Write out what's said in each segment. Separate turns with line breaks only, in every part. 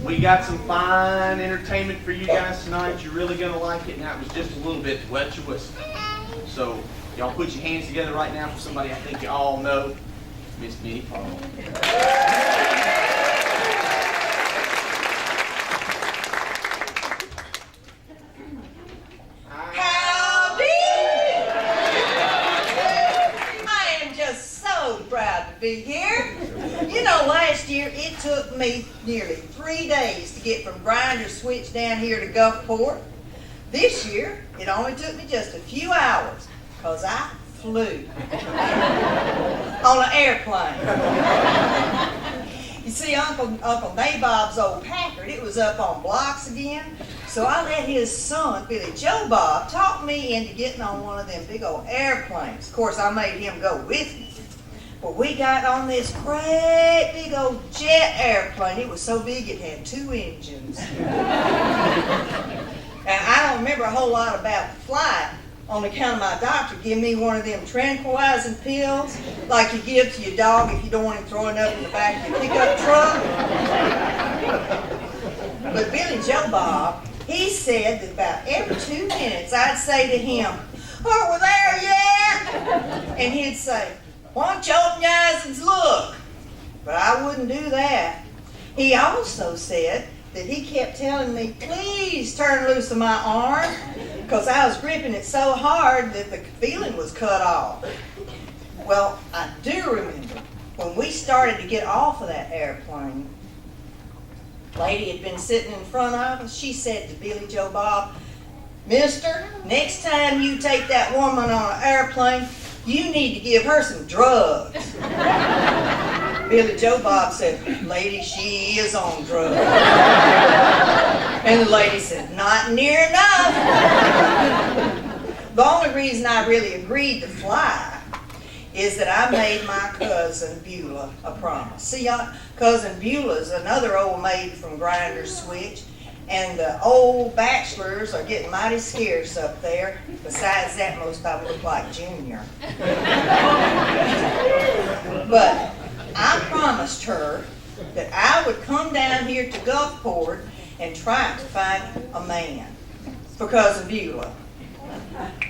We got some fine entertainment for you guys tonight. You're really going to like it. Now, it was just a little bit to wet your whistle. So, y'all put your hands together right now for somebody I think you all know, Miss Minnie Farve.
Be here. You know, last year it took me nearly 3 days to get from Grinder Switch down here to Gulfport. This year, it only took me just a few hours, because I flew on an airplane. You see, Uncle Nabob's old Packard, it was up on blocks again, so I let his son, Billy Joe Bob, talk me into getting on one of them big old airplanes. Of course, I made him go with me. But we got on this great big old jet airplane. It was so big it had 2 engines. And I don't remember a whole lot about the flight on account of my doctor giving me one of them tranquilizing pills like you give to your dog if you don't want him throwing up in the back of your pickup truck. But Billy Joe Bob, he said that about every 2 minutes I'd say to him, "Are we there yet?" And he'd say, "Why don't you open your eyes and look?" But I wouldn't do that. He also said that he kept telling me, "Please turn loose of my arm," because I was gripping it so hard that the feeling was cut off. Well, I do remember when we started to get off of that airplane, lady had been sitting in front of us. She said to Billy Joe Bob, "Mister, next time you take that woman on an airplane, you need to give her some drugs." Billy Joe Bob said, "Lady, she is on drugs." And the lady said, "Not near enough." The only reason I really agreed to fly is that I made my cousin Beulah a promise. See, cousin Beulah's another old maid from Grinder Switch. And the old bachelors are getting mighty scarce up there. Besides that, most of them look like Junior. But I promised her that I would come down here to Gulfport and try to find a man for Cousin Beulah.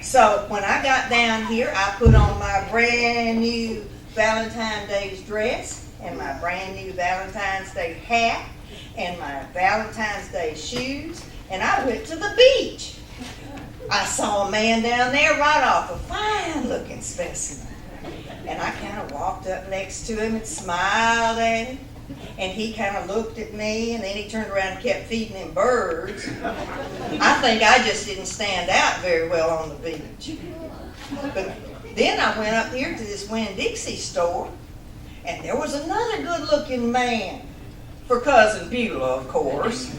So when I got down here, I put on my brand new Valentine's Day dress and my brand new Valentine's Day hat and my Valentine's Day shoes, and I went to the beach. I saw a man down there right off, a fine-looking specimen. And I kind of walked up next to him and smiled at him, and he kind of looked at me, and then he turned around and kept feeding him birds. I think I just didn't stand out very well on the beach. But then I went up here to this Winn-Dixie store, and there was another good-looking man, for Cousin Beulah, of course.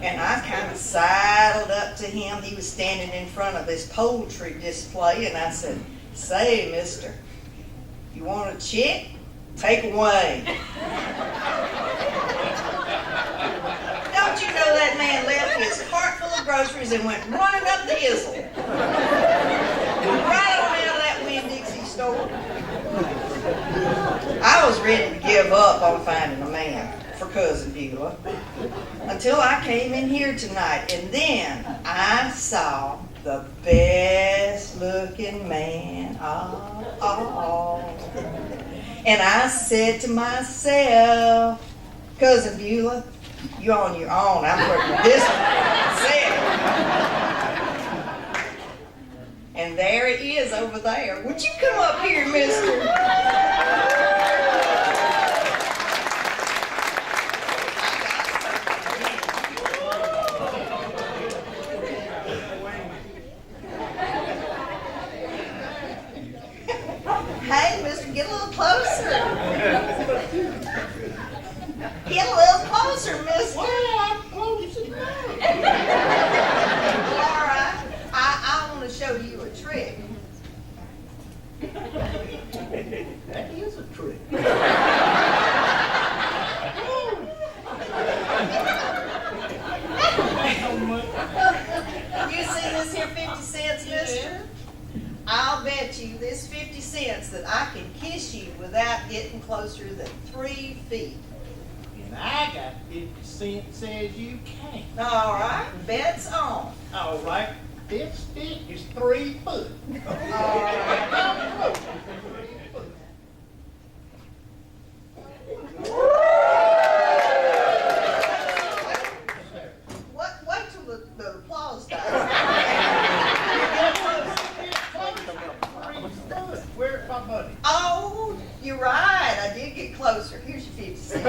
And I kind of sidled up to him. He was standing in front of this poultry display, and I said, "Say, mister, you want a chick? Take away." Don't you know that man left his cart full of groceries and went running up the hill. Right on out of that Winn-Dixie store. I was ready to give up on finding a man for Cousin Beulah until I came in here tonight, and then I saw the best looking man of all. And I said to myself, "Cousin Beulah, you're on your own. I'm working with this one myself." And there it is over there. Would you come up here, mister? Hey, mister, get a little closer. Get a little closer, mister.
Well, I'm close enough.
All right. I want to show you a trick.
That is a trick.
You see this here 50 cents, mister? I'll bet you this 50 cents that I can kiss you without getting closer than 3 feet.
And I got 50 cents, says you can't.
All right, bet's on.
All right, this stick is 3 foot.
All right. Wait till the applause dies.
Where's my money?
Oh, you're right. I did get closer. Here's your 50 cents.